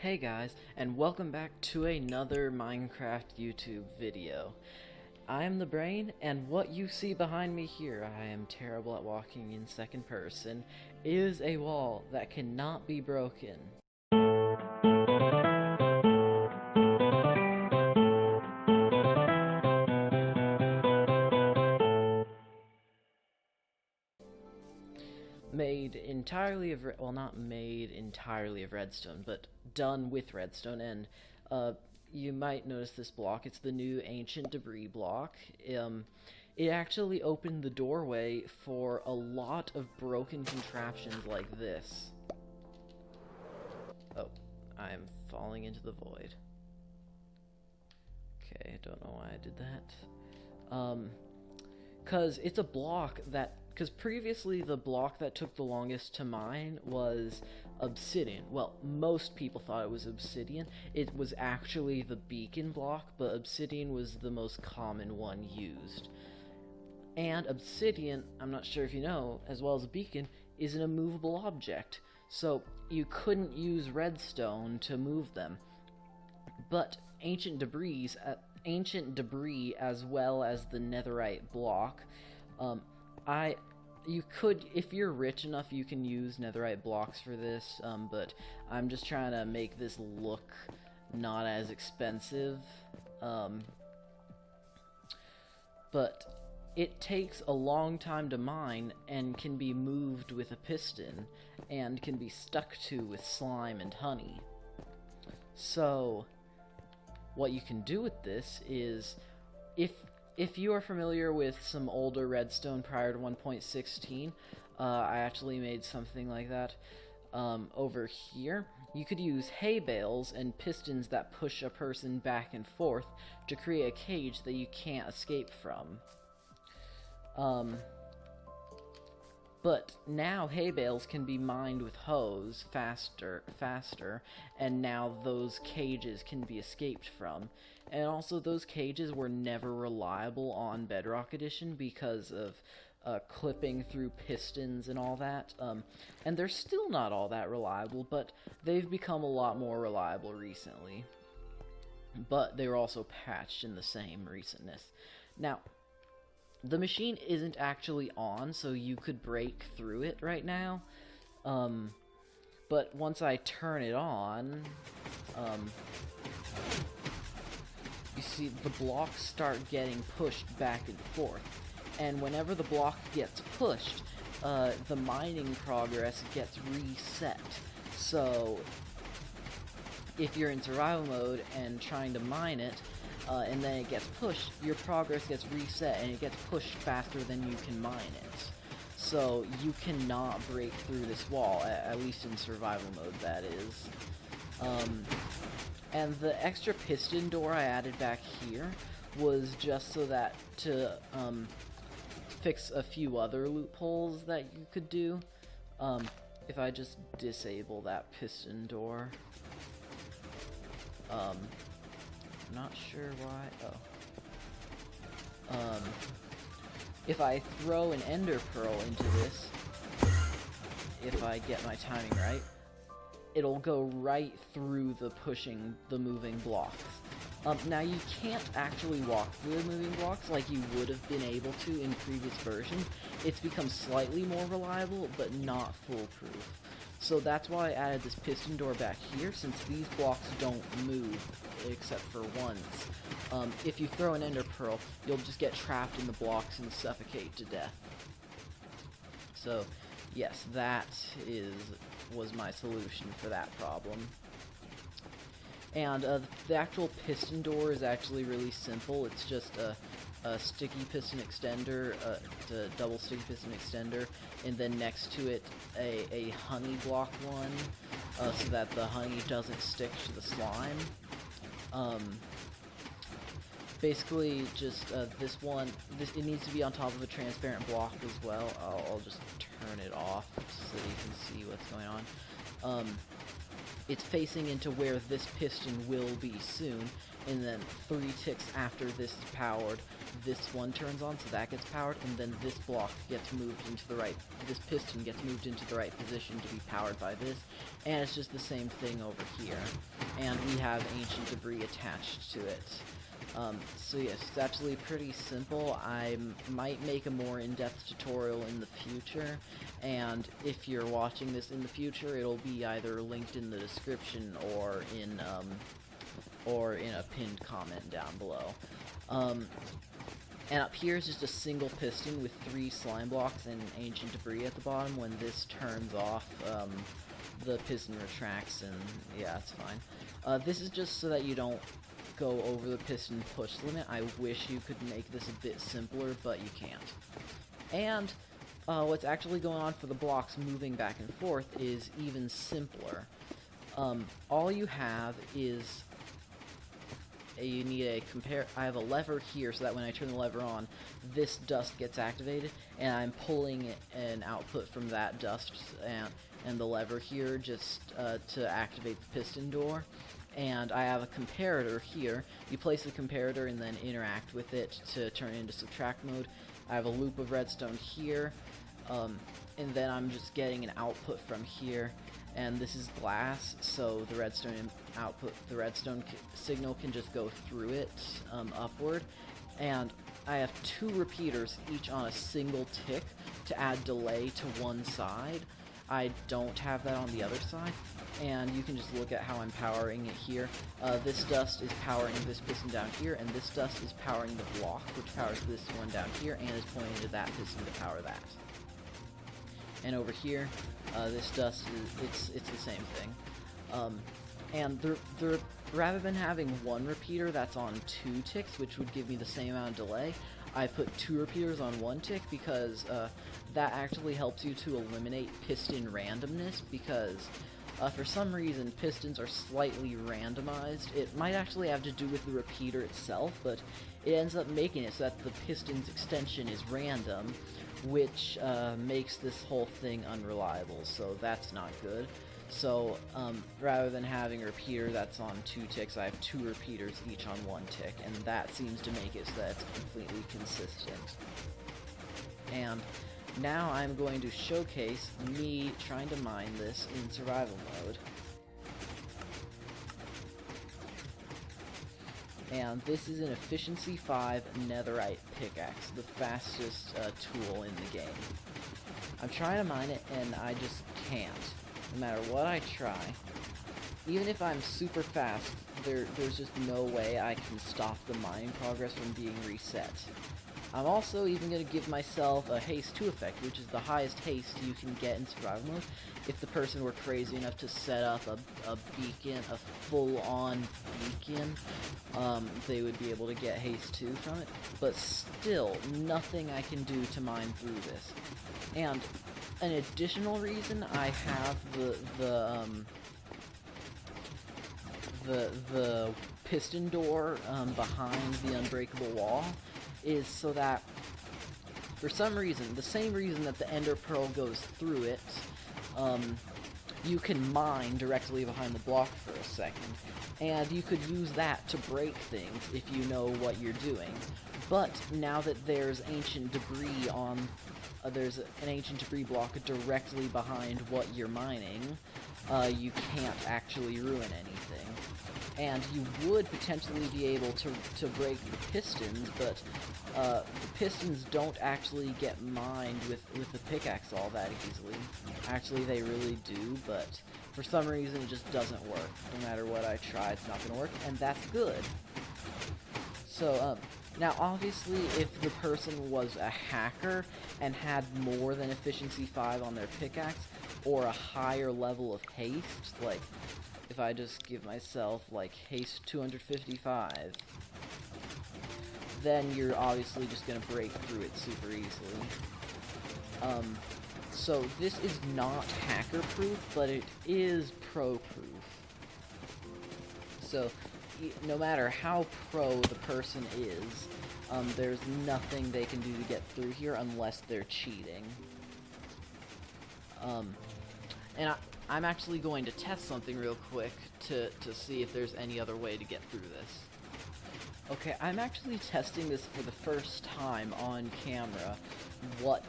Hey guys, and welcome back to another Minecraft YouTube video. I am the Brain, and what you see behind me here, I am terrible at walking in second person, is a wall that cannot be broken. Made entirely of, well, not made entirely of redstone, but done with redstone, and you might notice this block. It's the new ancient debris block. It actually opened the doorway for a lot of broken contraptions like this. Oh, I'm falling into the void. Okay, I don't know why I did that. Cause it's a block that, because previously the block that took the longest to mine was obsidian. Well, most people thought it was obsidian. It was actually the beacon block, but obsidian was the most common one used. And obsidian, I'm not sure if you know, as well as a beacon, is an immovable object. So you couldn't use redstone to move them. But ancient debris as well as the netherite block, you could, if you're rich enough, you can use netherite blocks for this, but I'm just trying to make this look not as expensive. But it takes a long time to mine and can be moved with a piston and can be stuck to with slime and honey. So what you can do with this is, if you are familiar with some older redstone prior to 1.16, I actually made something like that over here. You could use hay bales and pistons that push a person back and forth to create a cage that you can't escape from. But now hay bales can be mined with hoes faster, and now those cages can be escaped from. And also, those cages were never reliable on Bedrock Edition because of clipping through pistons and all that. And they're still not all that reliable, but they've become a lot more reliable recently. But they were also patched in the same recentness. Now, the machine isn't actually on, so you could break through it right now. But once I turn it on, you see the blocks start getting pushed back and forth. And whenever the block gets pushed, the mining progress gets reset. So if you're in survival mode and trying to mine it, and then it gets pushed, your progress gets reset and it gets pushed faster than you can mine it. So you cannot break through this wall, at least in survival mode, that is. And the extra piston door I added back here was just so that to fix a few other loopholes that you could do. If I just disable that piston door. Not sure why. Oh. If I throw an ender pearl into this, if I get my timing right, it'll go right through the moving blocks. Now you can't actually walk through the moving blocks like you would have been able to in previous versions. It's become slightly more reliable, but not foolproof. So that's why I added this piston door back here, since these blocks don't move except for once. If you throw an ender pearl, you'll just get trapped in the blocks and suffocate to death. So, yes, that was my solution for that problem. And the actual piston door is actually really simple. It's just a sticky piston extender, a double sticky piston extender, and then next to it a honey block one, so that the honey doesn't stick to the slime. Basically, just this one, it needs to be on top of a transparent block as well. I'll just turn it off so you can see what's going on. it's facing into where this piston will be soon, and then 3 ticks after this is powered, this one turns on, so that gets powered, and then this block gets moved into the right, this piston gets moved into the right position to be powered by this, and it's just the same thing over here. And we have ancient debris attached to it. So yes, it's actually pretty simple. I might make a more in-depth tutorial in the future, and if you're watching this in the future, it'll be either linked in the description or in a pinned comment down below. And up here is just a single piston with 3 slime blocks and ancient debris at the bottom. When this turns off, the piston retracts, and yeah, it's fine. This is just so that you don't go over the piston push limit. I wish you could make this a bit simpler, but you can't. And what's actually going on for the blocks moving back and forth is even simpler. All you have is you need a I have a lever here so that when I turn the lever on, this dust gets activated, and I'm pulling an output from that dust and the lever here just to activate the piston door. And I have a comparator here. You place the comparator and then interact with it to turn it into subtract mode. I have a loop of redstone here, and then I'm just getting an output from here. And this is glass, so the redstone output, the redstone signal can just go through it upward. And I have 2 repeaters, each on a single tick, to add delay to one side. I don't have that on the other side, and you can just look at how I'm powering it here. This dust is powering this piston down here, and this dust is powering the block, which powers this one down here, and is pointing to that piston to power that. And over here, this dust is it's the same thing. And rather than having 1 repeater that's on 2 ticks, which would give me the same amount of delay, I put 2 repeaters on 1 tick because that actually helps you to eliminate piston randomness, because for some reason pistons are slightly randomized. It might actually have to do with the repeater itself, but it ends up making it so that the piston's extension is random, which makes this whole thing unreliable, so that's not good. So rather than having a repeater that's on 2 ticks, I have 2 repeaters each on 1 tick, and that seems to make it so that it's completely consistent. And now I'm going to showcase me trying to mine this in survival mode. And this is an efficiency 5 netherite pickaxe, the fastest tool in the game. I'm trying to mine it, and I just can't. No matter what I try, even if I'm super fast, there's just no way I can stop the mining progress from being reset. I'm also even going to give myself a haste 2 effect, which is the highest haste you can get in survival mode. If the person were crazy enough to set up a beacon, a full-on beacon, they would be able to get haste 2 from it. But still, nothing I can do to mine through this. And an additional reason I have the piston door behind the unbreakable wall is so that, for some reason, the same reason that the ender pearl goes through it, you can mine directly behind the block for a second, and you could use that to break things if you know what you're doing. But now that there's ancient debris on, there's an ancient debris block directly behind what you're mining, you can't actually ruin anything. And you would potentially be able to break the pistons, but the pistons don't actually get mined with the pickaxe all that easily. Actually, they really do, but for some reason it just doesn't work. No matter what I try, it's not going to work, and that's good. So, now obviously if the person was a hacker and had more than efficiency 5 on their pickaxe, or a higher level of haste, like if I just give myself like haste 255, then you're obviously just going to break through it super easily. So this is not hacker proof, but it is pro proof. So no matter how pro the person is, there's nothing they can do to get through here unless they're cheating. And I'm actually going to test something real quick to see if there's any other way to get through this. Okay, I'm actually testing this for the first time on camera. What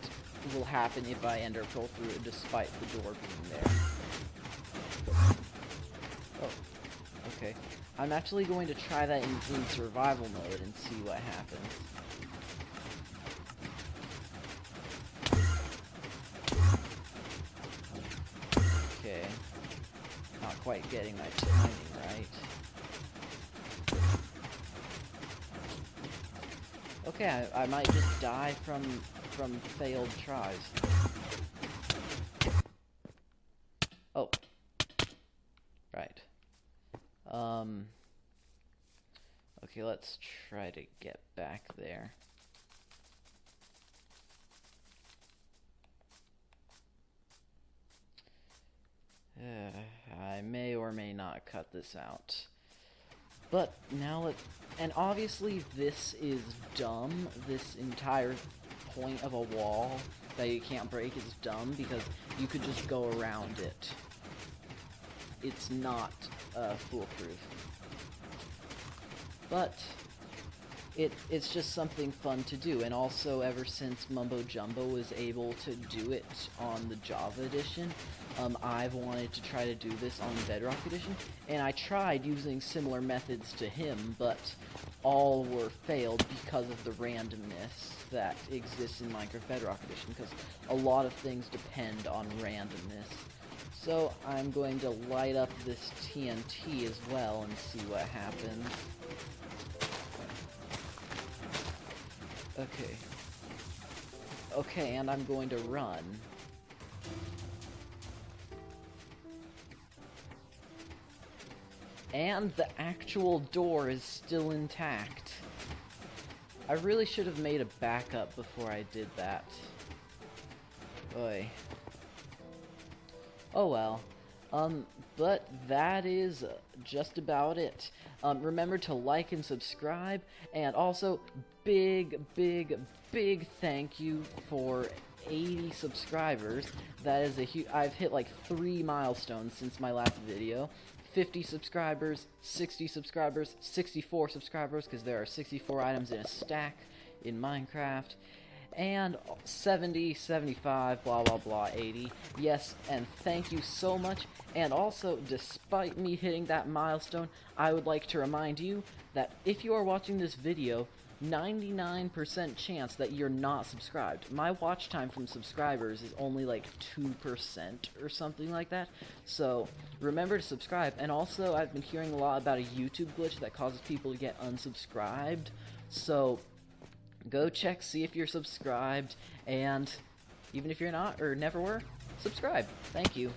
will happen if I ender pearl through it despite the door being there? Oh, okay. I'm actually going to try that in survival mode and see what happens. Okay. Not quite getting my timing right. Okay, I might just die from failed tries. Oh. Right. Okay, let's try to get back there. I may or may not cut this out. But now and obviously this is dumb. This entire point of a wall that you can't break is dumb because you could just go around it. It's not foolproof. But it's just something fun to do, and also ever since Mumbo Jumbo was able to do it on the Java edition, I've wanted to try to do this on Bedrock edition, and I tried using similar methods to him, but all were failed because of the randomness that exists in Minecraft Bedrock edition, because a lot of things depend on randomness. So I'm going to light up this TNT as well and see what happens. Okay. Okay, and I'm going to run. And the actual door is still intact. I really should have made a backup before I did that. Oy. Oh well. But that is just about it. Remember to like and subscribe, and also big thank you for 80 subscribers. That is a huge. I've hit like 3 milestones since my last video. 50 subscribers, 60 subscribers, 64 subscribers, because there are 64 items in a stack in Minecraft, and 70, 75, blah blah blah, 80. Yes, and thank you so much. And also, despite me hitting that milestone, I would like to remind you that if you are watching this video, 99% chance that you're not subscribed. My watch time from subscribers is only like 2% or something like that. So remember to subscribe. And also, I've been hearing a lot about a YouTube glitch that causes people to get unsubscribed. So go check, see if you're subscribed, and even if you're not or never were, subscribe. Thank you.